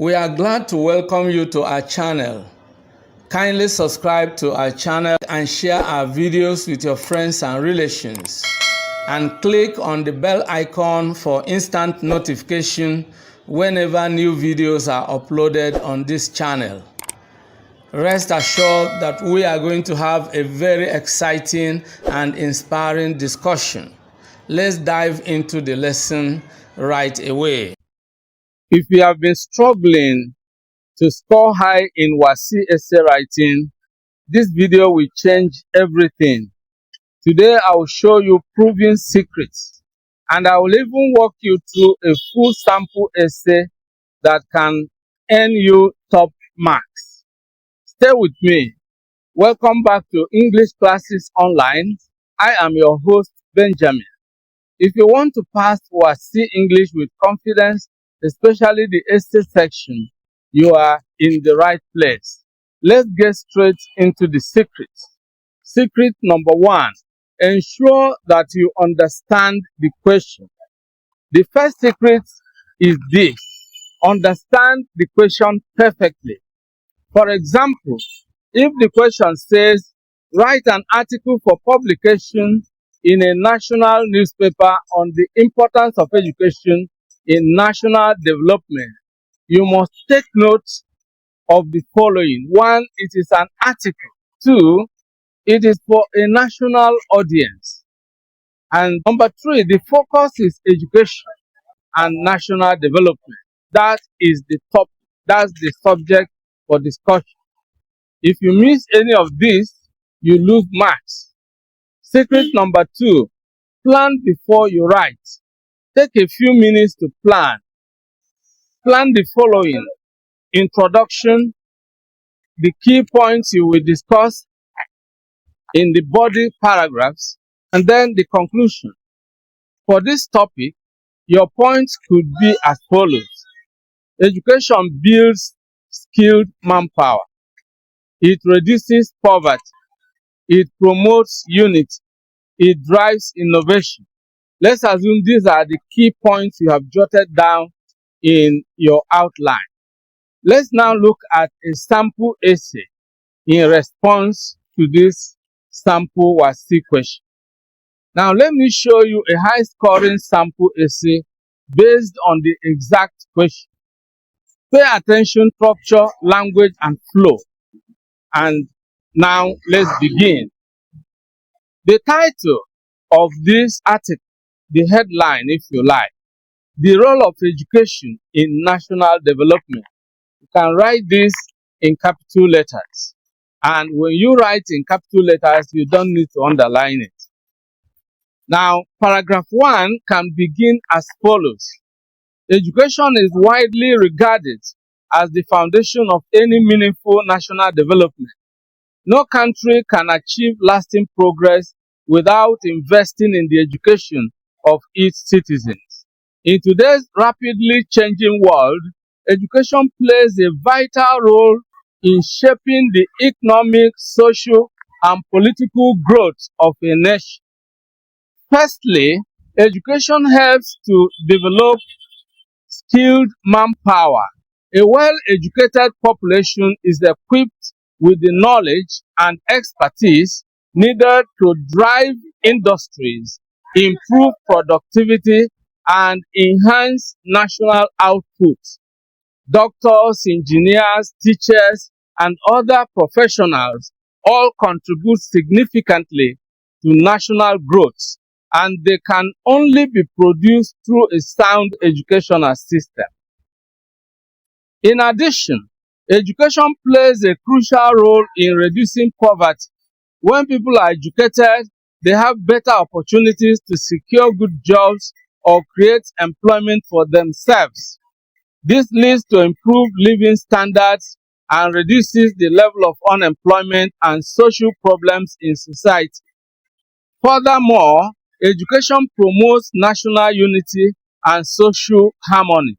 We are glad to welcome you to our channel. Kindly subscribe to our channel and share our videos with your friends and relations. And click on the bell icon for instant notification whenever new videos are uploaded on this channel. Rest assured that we are going to have a very exciting and inspiring discussion. Let's dive into the lesson right away. If you have been struggling to score high in WASSCE essay writing, this video will change everything. Today I will show you proven secrets, and I will even walk you through a full sample essay that can earn you top marks. Stay with me. Welcome back to English Classes Online. I am your host, Benjamin. If you want to pass WASSCE English with confidence, especially the essay section, you are in the right place. Let's get straight into the secrets. Secret number 1. Ensure that you understand the question. The first secret is this: understand the question perfectly. For example, if the question says, write an article for publication in a national newspaper on the importance of education in national development, you must take note of the following. 1. It is an article. 2. It is for a national audience. And number 3, the focus is education and national development. That is the topic. That's the subject for discussion. If you miss any of these, you lose marks. Secret number 2, plan before you write. Take a few minutes to plan. Plan the following: introduction, the key points you will discuss in the body paragraphs, and then the conclusion. For this topic, your points could be as follows. Education builds skilled manpower. It reduces poverty. It promotes unity. It drives innovation. Let's assume these are the key points you have jotted down in your outline. Let's now look at a sample essay in response to this sample WASSCE question. Now let me show you a high-scoring sample essay based on the exact question. Pay attention to structure, language, and flow. And now let's begin. The title of this article, the headline if you like, the role of education in national development. You can write this in capital letters. And when you write in capital letters, you don't need to underline it. Now, paragraph 1 can begin as follows. Education is widely regarded as the foundation of any meaningful national development. No country can achieve lasting progress without investing in the education of its citizens. In today's rapidly changing world, education plays a vital role in shaping the economic, social, and political growth of a nation. Firstly, education helps to develop skilled manpower. A well-educated population is equipped with the knowledge and expertise needed to drive industries, improve productivity, and enhance national output. Doctors, engineers, teachers, and other professionals all contribute significantly to national growth, and they can only be produced through a sound educational system. In addition, education plays a crucial role in reducing poverty. When people are educated, they have better opportunities to secure good jobs or create employment for themselves. This leads to improved living standards and reduces the level of unemployment and social problems in society. Furthermore, education promotes national unity and social harmony.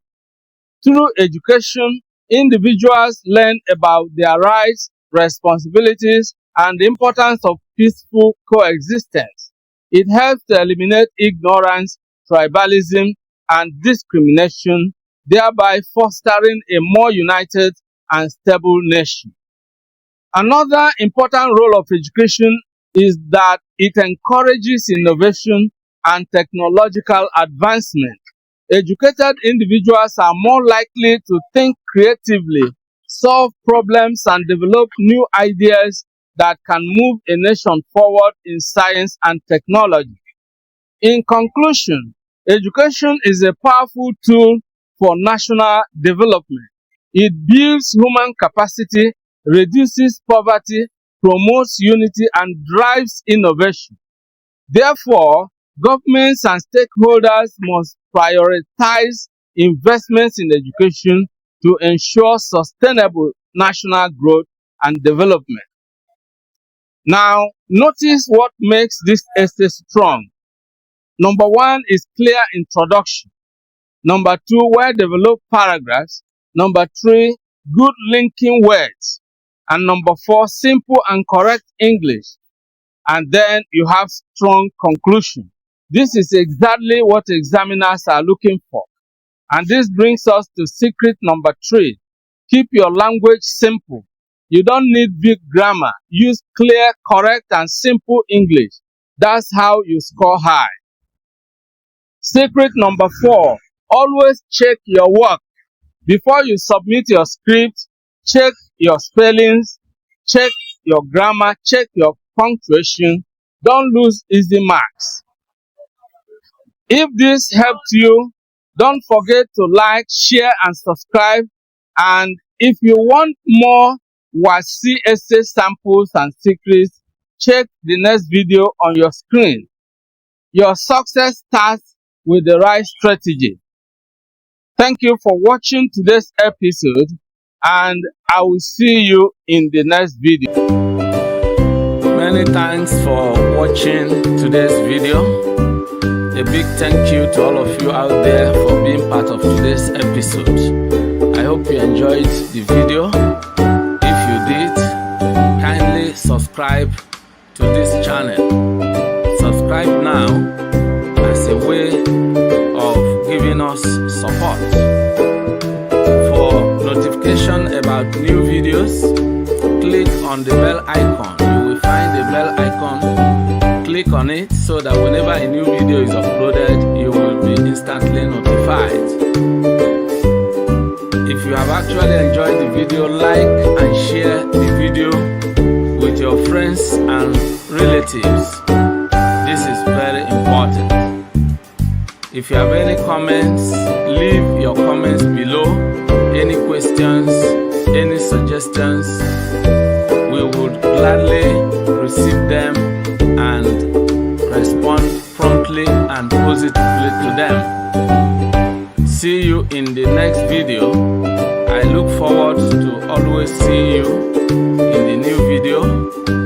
Through education, individuals learn about their rights, responsibilities, and the importance of peaceful coexistence. It helps to eliminate ignorance, tribalism, and discrimination thereby fostering a more united and stable nation. Another important role of education is that it encourages innovation and technological advancement. Educated individuals are more likely to think creatively, solve problems, and develop new ideas that can move a nation forward in science and technology. In conclusion, education is a powerful tool for national development. It builds human capacity, reduces poverty, promotes unity, and drives innovation. Therefore, governments and stakeholders must prioritize investments in education to ensure sustainable national growth and development. Now, notice what makes this essay strong. Number one is clear introduction. Number two, well-developed paragraphs. Number three, good linking words. And number four, simple and correct English. And then you have strong conclusion. This is exactly what examiners are looking for. And this brings us to secret number three. Keep your language simple. You don't need big grammar. Use clear, correct, and simple English. That's how you score high. Secret number four. Always check your work. Before you submit your script, check your spellings, check your grammar, check your punctuation. Don't lose easy marks. If this helped you, don't forget to like, share, and subscribe. And if you want more WASSCE essay samples and secrets, check the next video on your screen. Your success starts with the right strategy. Thank you for watching today's episode, and I will see you in the next video. Many thanks for watching today's video. A big thank you to all of you out there for being part of today's episode. I hope you enjoyed the video. If you did, kindly subscribe to this channel. Subscribe now as a way of giving us support. For notification about new videos, click on the bell icon. You will find the bell icon. Click on it so that whenever a new video is uploaded, you will be instantly notified. If you have actually enjoyed the video, like and share the video with your friends and relatives. This is very important. If you have any comments, leave your comments below. Any questions, any suggestions, we would gladly receive them and respond promptly and positively to them. See you in the next video. I look forward to always seeing you in the new video.